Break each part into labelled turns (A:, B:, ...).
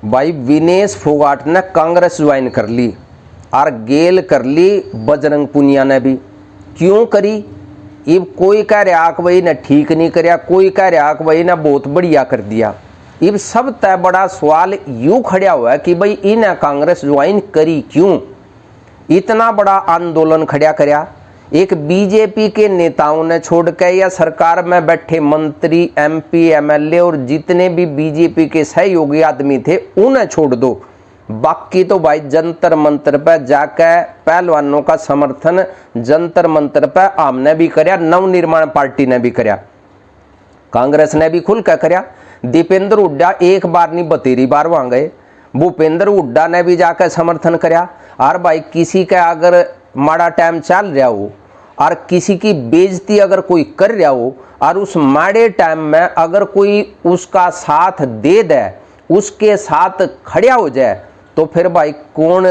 A: भाई विनेश फोगाट ने कांग्रेस ज्वाइन कर ली और गेल कर ली बजरंग पुनिया ने भी। क्यों करी? इब कोई कह रहा कि भाई ने ठीक नहीं करया, कोई कह रहा कि भाई ने बहुत बढ़िया कर दिया। इब सब तय बड़ा सवाल यूं खड़ा हुआ है कि भाई इन्हें कांग्रेस ज्वाइन करी क्यों? इतना बड़ा आंदोलन खड़ा करया एक बीजेपी के नेताओं ने छोड़ के, या सरकार में बैठे मंत्री, एमपी, एमएलए और जितने भी बीजेपी के सहयोगी आदमी थे उन्हें छोड़ दो। बाकी तो भाई जंतर मंतर पर जाकर पहलवानों का समर्थन जंतर मंतर पर हमने भी करया, नवनिर्माण पार्टी ने भी करया, कांग्रेस ने भी खुल कर करया। दीपेंद्र हुड्डा एक बार नहीं 32 बार वहां गए। भूपेंद्र हुड्डा ने भी जाकर समर्थन करया। और भाई किसी का अगर माड़ा टाइम चल रहा हो और किसी की बेइज्जती अगर कोई कर रहा हो और उस माड़े टाइम में अगर कोई उसका साथ दे दे, उसके साथ खड़ा हो जाए, तो फिर भाई कौन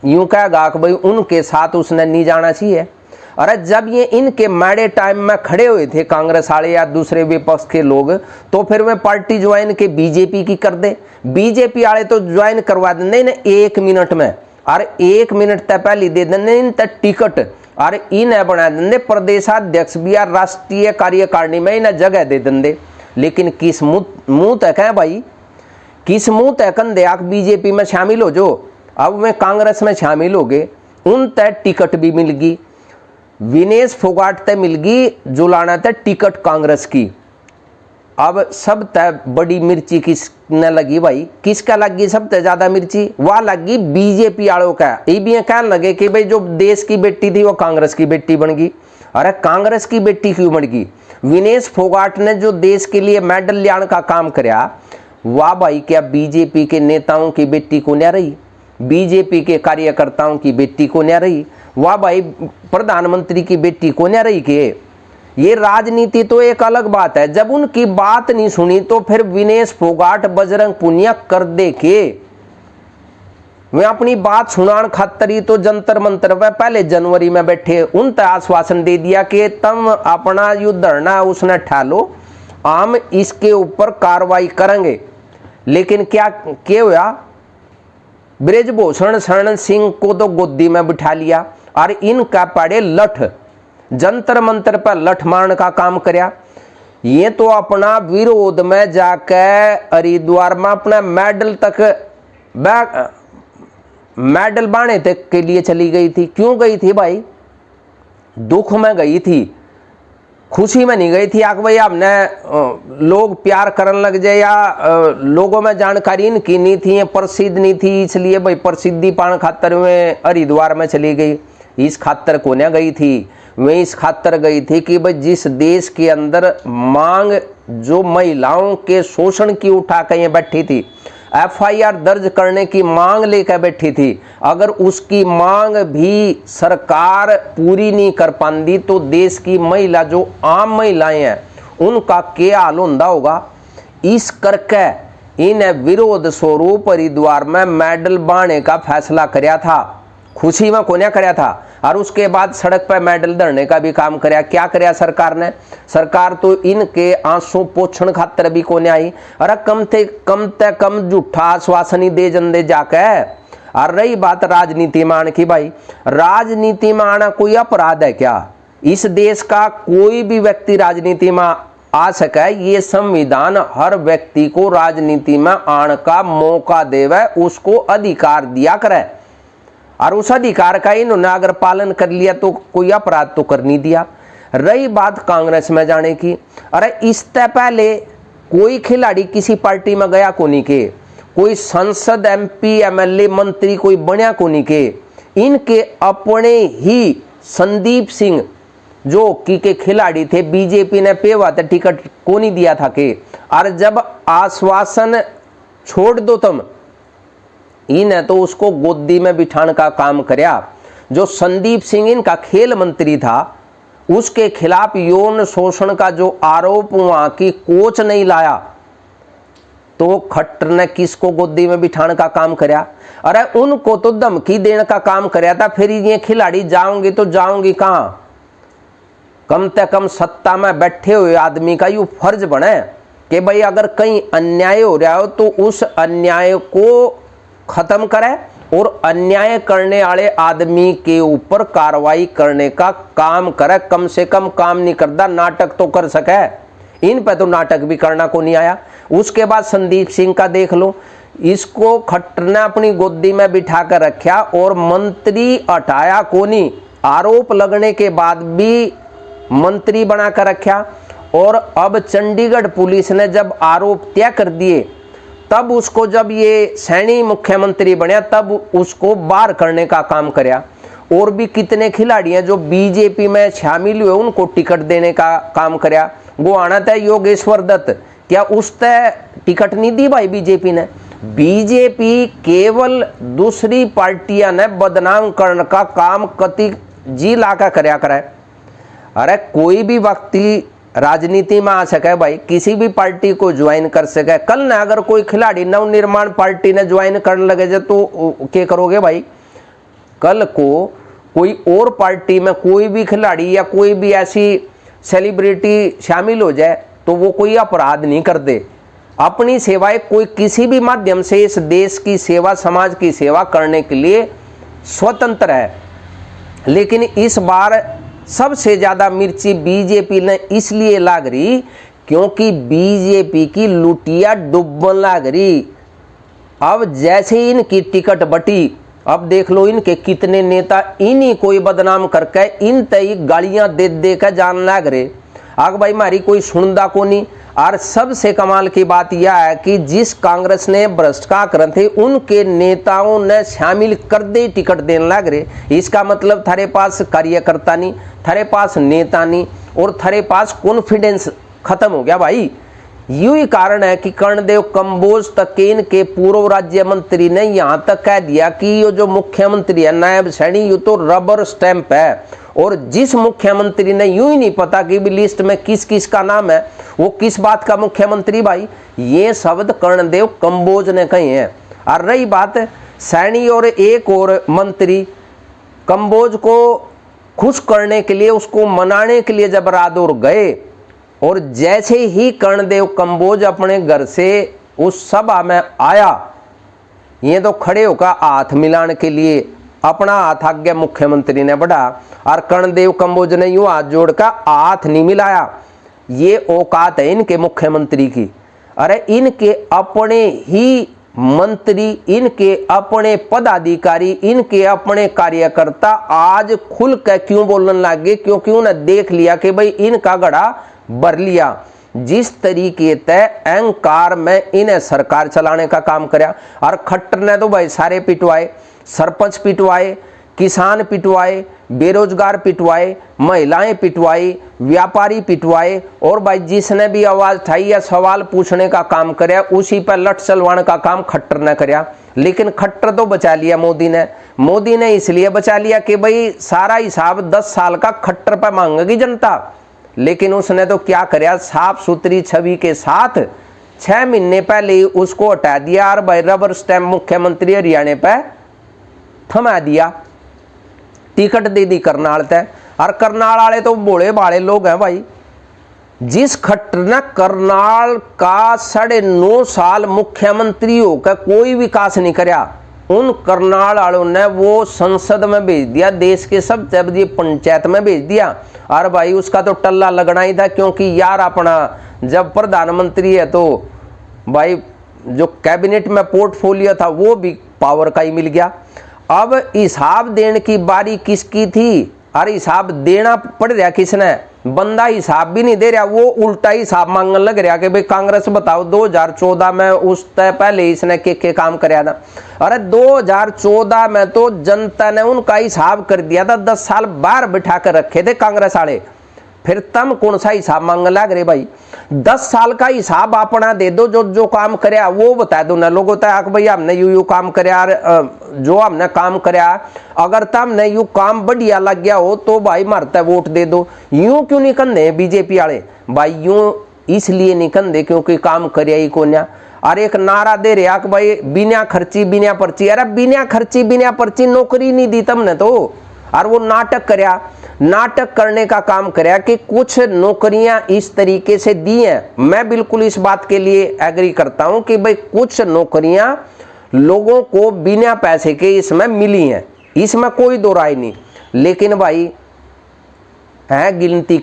A: यूं कहेगा कि भाई उनके साथ उसने नहीं जाना चाहिए। अरे जब ये इनके माड़े टाइम में खड़े हुए थे कांग्रेस वाले या दूसरे विपक्ष के लोग, तो फिर वे पार्टी ज्वाइन के बीजेपी की कर दे। बीजेपी वाले तो ज्वाइन करवा देंगे ना 1 मिनट में, और 1 मिनट तक पहले दे देंगे इन तक टिकट, और इन्हें बना देंगे प्रदेशाध्यक्ष भी और राष्ट्रीय कार्यकारिणी में इन्हें जगह दे देंगे। लेकिन किस मुंह तक है भाई, किस मुंह तक कंधे आक बीजेपी में शामिल हो जो। अब वे कांग्रेस में शामिल हो गए, उन तक टिकट भी मिल गई। विनेश फोगाट तय मिल गई जुलाना तय टिकट कांग्रेस की। अब सब तय बड़ी मिर्ची किसने लगी भाई? किसका लगी सबसे ज्यादा मिर्ची? वह लगी बीजेपी वालों का। ये भी कहने लगे कि भाई जो देश की बेटी थी वो कांग्रेस की बेटी बन गई। अरे कांग्रेस की बेटी क्यों बन गई? विनेश फोगाट ने जो देश के लिए मेडल लियान का काम कराया, वाह भाई क्या बीजेपी के नेताओं की बेटी को नहीं रही? बीजेपी के कार्यकर्ताओं की बेटी को नहीं रही? वाह भाई प्रधानमंत्री की बेटी को नहीं रही? के ये राजनीति तो एक अलग बात है। जब उनकी बात नहीं सुनी तो फिर विनेश फोगाट, बजरंग पुनिया कर दे के वे अपनी बात सुनान खातर ही तो जंतर मंतर पर पहले जनवरी में बैठे, उन तक आश्वासन दे दिया कि तुम अपना युद्ध धरना उसने ठालो, हम इसके ऊपर कार्रवाई करेंगे। लेकिन क्या हुआ? ब्रिजभूषण शरण सिंह को तो गोदी में बिठा लिया और इनका पड़े लठ, जंतर मंतर पर लठ मारने का काम करया। ये तो अपना विरोध में जाकर हरिद्वार में अपना मेडल बाने तक के लिए चली गई थी। क्यों गई थी भाई? दुख में गई थी, खुशी में नहीं गई थी। आग भाई हमने लोग प्यार करने लग जाए या लोगों में जानकारी इनकी नहीं थी, प्रसिद्ध नहीं थी, इसलिए भाई प्रसिद्धि पाने खातर में हरिद्वार में चली गई। इस खातर को न गई थी, वे इस खातर गई थी कि भाई जिस देश के अंदर मांग जो महिलाओं के शोषण की उठा के बैठी थी, एफआईआर दर्ज करने की मांग लेकर बैठी थी, अगर उसकी मांग भी सरकार पूरी नहीं कर पाती तो देश की महिला जो आम महिलाएं हैं उनका क्या हाल होता होगा। इस करके इन विरोध स्वरूप हरिद्वार में मेडल बांधने का फैसला कराया था, खुशी में कोन्या कराया था। और उसके बाद सड़क पर मेडल धरने का भी काम कराया। क्या कराया सरकार ने? सरकार तो इनके आंसू पोछण खातर भी कोने आई। अरे कम कम झूठा आश्वासन ही दे जंदे जाके। और रही बात राजनीति में आने की, भाई राजनीति में आना कोई अपराध है क्या? इस देश का कोई भी व्यक्ति राजनीति में आ सके, ये संविधान हर व्यक्ति को राजनीति में आने का मौका देवे, उसको अधिकार दिया करे। और उस अधिकार का इन्होंने अगर पालन कर लिया तो कोई अपराध तो कर नहीं दिया। रही बात कांग्रेस में जाने की, अरे इससे पहले कोई खिलाड़ी किसी पार्टी में गया कोनी के, कोई संसद एमपी एमएलए मंत्री कोई बनिया कोनी के। इनके अपने ही संदीप सिंह जो हॉकी के खिलाड़ी थे, बीजेपी ने पेवा था टिकट को नहीं दिया था के। और जब आश्वासन छोड़ दो तुम, इन्हें तो उसको गोदी में बिठाने का काम करया। जो संदीप सिंह इनका खेल मंत्री था, उसके खिलाफ यौन शोषण का जो आरोप वहां की कोच नहीं लाया, तो खट्टर ने किसको गोदी में बिठाने का काम करया? अरे उनको तो धमकी देने का काम करया था। फिर ये खिलाड़ी जाओगे तो जाओगी कहां? कम से कम सत्ता में बैठे हुए आदमी का यू फर्ज बने कि भाई अगर कहीं अन्याय हो रहा हो तो उस अन्याय को खत्म करे और अन्याय करने वाले आदमी के ऊपर कार्रवाई करने का काम करे। कम से कम काम नहीं करता, नाटक तो कर सके। इन पे तो नाटक भी करना को नहीं आया। उसके बाद संदीप सिंह का देख लो, इसको खट्टर ने अपनी गोदी में बिठा कर रखा और मंत्री हटाया को नहीं, आरोप लगने के बाद भी मंत्री बना कर रखा। और अब चंडीगढ़ पुलिस ने जब आरोप तय कर दिए, तब उसको, जब ये सैनी मुख्यमंत्री बनया तब उसको बाहर करने का काम करया। और भी कितने खिलाड़ी हैं जो बीजेपी में शामिल हुए, उनको टिकट देने का काम करया। वो आना था योगेश्वर दत्त, क्या उस तय टिकट नहीं दी भाई बीजेपी ने? बीजेपी केवल दूसरी पार्टियां ने बदनाम करने का काम कति जी लाका करया करे। अरे कोई भी व्यक्ति राजनीति में आ सके भाई, किसी भी पार्टी को ज्वाइन कर सके। कल ना अगर कोई खिलाड़ी नवनिर्माण पार्टी ने ज्वाइन करने लगे तो क्या करोगे भाई? कल को कोई और पार्टी में कोई भी खिलाड़ी या कोई भी ऐसी सेलिब्रिटी शामिल हो जाए तो वो कोई अपराध नहीं कर दे। अपनी सेवाएं कोई किसी भी माध्यम से इस देश की सेवा, समाज की सेवा करने के लिए स्वतंत्र है। लेकिन इस बार सबसे ज्यादा मिर्ची बीजेपी ने इसलिए लाग रही क्योंकि बीजेपी की लुटिया डुब्बन लाग रही। अब जैसे ही इनकी टिकट बटी, अब देख लो इनके कितने नेता इन्हीं कोई बदनाम करके इन तई गालियां दे दे कर जान लाग रहे। आग भाई मारी कोई सुनदा को नहीं। और सबसे कमाल की बात यह है कि जिस कांग्रेस ने भ्रष्टाचार करे थे उनके नेताओं ने शामिल कर दे टिकट देने लग रहे। इसका मतलब थारे पास कार्यकर्ता नहीं, थारे पास नेता नहीं और थारे पास कॉन्फिडेंस खत्म हो गया भाई। यही कारण है कि कर्णदेव कंबोज तक के पूर्व राज्य मंत्री ने यहाँ तक कह दिया कि ये जो मुख्यमंत्री है नायब सैनी, ये तो रबर स्टैंप है। और जिस मुख्यमंत्री ने यूं ही नहीं पता कि भी लिस्ट में किस किस का नाम है, वो किस बात का मुख्यमंत्री भाई, ये शब्द कर्णदेव कंबोज ने कहे हैं। और रही बात सैनी और एक और मंत्री, कंबोज को खुश करने के लिए, उसको मनाने के लिए जब रादौर गए और जैसे ही कर्णदेव कंबोज अपने घर से उस सभा में आया, ये तो खड़े होकर हाथ मिलाने के लिए अपना हाथ आगे मुख्यमंत्री ने बढ़ा और कर्णदेव कंबोज ने यूं हाथ जोड़कर हाथ नहीं मिलाया। ये औकात है इनके मुख्यमंत्री की। अरे इनके अपने ही मंत्री, इनके अपने पदाधिकारी, इनके अपने कार्यकर्ता आज खुल कर क्यों बोलने लगे? क्योंकि उन्हें देख लिया कि भाई इनका गड़ा भर लिया। जिस तरीके से अहंकार में इन्हें सरकार चलाने का काम कराया। और खट्टर ने तो भाई सारे पिटवाए, सरपंच पिटवाए, किसान पिटवाए, बेरोजगार पिटवाए, महिलाएं पिटवाई, व्यापारी पिटवाए। और भाई जिसने भी आवाज उठाई या सवाल पूछने का काम कराया उसी पर लट चलवाने का काम खट्टर ने कराया। लेकिन खट्टर तो बचा लिया मोदी ने इसलिए बचा लिया कि भाई सारा हिसाब 10 साल का खट्टर पर मांगेगी जनता। लेकिन उसने तो क्या कराया, साफ सुथरी छवि के साथ 6 महीने पहले उसको हटा दिया और भाई रबर स्टैम्प मुख्यमंत्री हरियाणा पे थमा दिया, टिकट दे दी करनाल तय। और करनाल वाले तो बोले बाले लोग हैं भाई। जिस खट्टर ने करनाल का 9.5 साल मुख्यमंत्री होकर कोई विकास नहीं कराया, उन करनाल वालों ने वो संसद में भेज दिया, देश के सबसे बड़ी पंचायत में भेज दिया। और भाई उसका तो टल्ला लगना ही था, क्योंकि यार अपना जब प्रधानमंत्री है तो भाई जो कैबिनेट में पोर्टफोलियो था वो भी पावर का ही मिल गया। अब हिसाब देने की बारी किसकी थी? अरे हिसाब देना पड़ रहा किसने? बंदा हिसाब भी नहीं दे रहा, वो उल्टा हिसाब मांगने लग रहा कि भाई कांग्रेस बताओ 2014 में उस तय पहले इसने के काम कराया था। अरे 2014 में तो जनता ने उनका हिसाब कर दिया था, 10 साल बाहर बिठा कर रखे थे कांग्रेस वाले। फिर तुम कौन सा हिसाब मांगने लग रहे भाई? 10 साल का हिसाब अपना दे दो, जो काम कराया वो बता दो ना लोगों तक भाई हमने यू काम कराया, जो हमने काम कराया अगर तुमने यू काम बढ़िया लग गया हो तो भाई मारता वोट दे दो। यूं क्यों नहीं कंधे बीजेपी वाले भाई? यूं इसलिए नहीं कंधे क्योंकि काम कराया ही कोन्या। और एक नारा दे रहा कि भाई बिना खर्ची बिना पर्ची। अरे बिना खर्ची बिना पर्ची नौकरी नहीं दी तुमने तो। और वो नाटक करया, नाटक करने का काम करया कि कुछ नौकरियां इस तरीके से दी हैं। मैं बिल्कुल इस बात के लिए एग्री करता हूं कि भाई कुछ नौकरियां लोगों को बिना पैसे के इसमें मिली हैं, इसमें कोई दो राय नहीं। लेकिन भाई है गिनती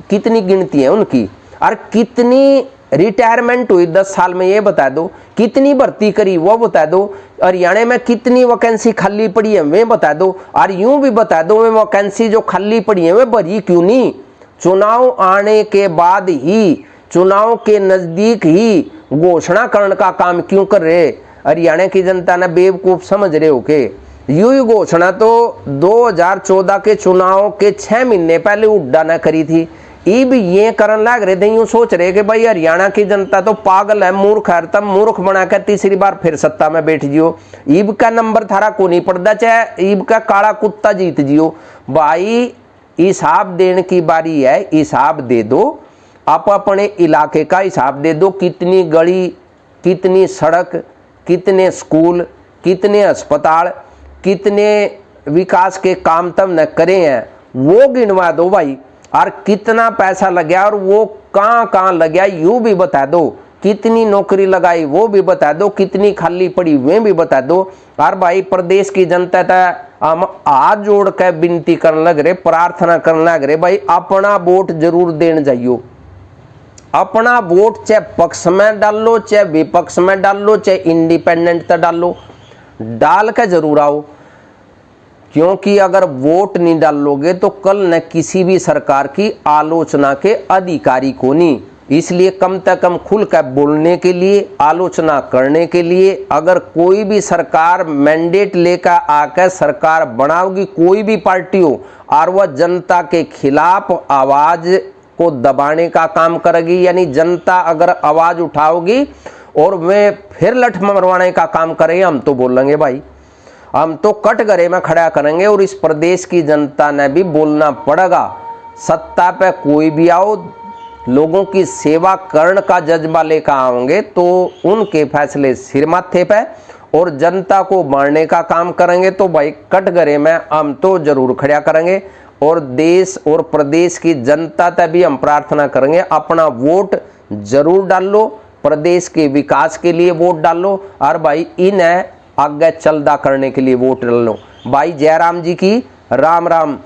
A: कितनी गिनती है उनकी, और कितनी रिटायरमेंट हुई 10 साल में ये बता दो, कितनी भर्ती करी वो बता दो, हरियाणा में कितनी वैकेंसी खाली पड़ी है वे बता दो, और यूं भी बता दो वे वैकेंसी जो खाली पड़ी है वे भरी क्यों नहीं। चुनाव आने के बाद ही, चुनाव के नजदीक ही घोषणा करने का काम क्यों कर रहे। हरियाणा की जनता ने बेवकूफ समझ रहे हो के यूं ही घोषणा तो 2014 के चुनाव के 6 महीने पहले उड्डा ने करी थी। इब ये करन लग रहे थे, यूं सोच रहे कि भाई हरियाणा की जनता तो पागल है, मूर्ख है, तब मूर्ख बना कर तीसरी बार फिर सत्ता में बैठ जियो। ईब का नंबर थारा को नहीं पड़ता, चाहे ईब का काला कुत्ता जीत जियो। भाई हिसाब देने की बारी है, हिसाब दे दो, आप अपने इलाके का हिसाब दे दो, कितनी गली, कितनी सड़क, कितने स्कूल, कितने अस्पताल, कितने विकास के काम तब न करे हैं वो गिनवा दो भाई। और कितना पैसा लगा और वो कहाँ लगा यूं भी बता दो, कितनी नौकरी लगाई वो भी बता दो, कितनी खाली पड़ी वे भी बता दो। और भाई प्रदेश की जनता हम हाथ जोड़ कर विनती करने लग रहे, प्रार्थना करने लग रहे, भाई अपना वोट जरूर देने जाइयो। अपना वोट चाहे पक्ष में डाल लो, चाहे विपक्ष में डाल लो, चाहे इंडिपेंडेंट तक डाल लो, डाल के जरूर आओ। क्योंकि अगर वोट नहीं डालोगे तो कल न किसी भी सरकार की आलोचना के अधिकारी को नहीं। इसलिए कम से कम खुल कर बोलने के लिए, आलोचना करने के लिए, अगर कोई भी सरकार मैंडेट लेकर आकर सरकार बनाओगी, कोई भी पार्टी हो, और वह जनता के खिलाफ आवाज को दबाने का काम करेगी, यानी जनता अगर आवाज उठाओगी और वे फिर लठ मरवाने का काम करें, हम तो बोलेंगे भाई, हम तो कटघरे में खड़ा करेंगे। और इस प्रदेश की जनता ने भी बोलना पड़ेगा। सत्ता पे कोई भी आओ, लोगों की सेवा करने का जज्बा लेकर आओगे तो उनके फैसले सिर माथे पे, और जनता को मारने का काम करेंगे तो भाई कटघरे में हम तो जरूर खड़ा करेंगे। और देश और प्रदेश की जनता तक भी हम प्रार्थना करेंगे, अपना वोट जरूर डाल लो, प्रदेश के विकास के लिए वोट डालो, और भाई इन्हें आगे चलदा करने के लिए वोट डाल लो। भाई जयराम जी की राम राम।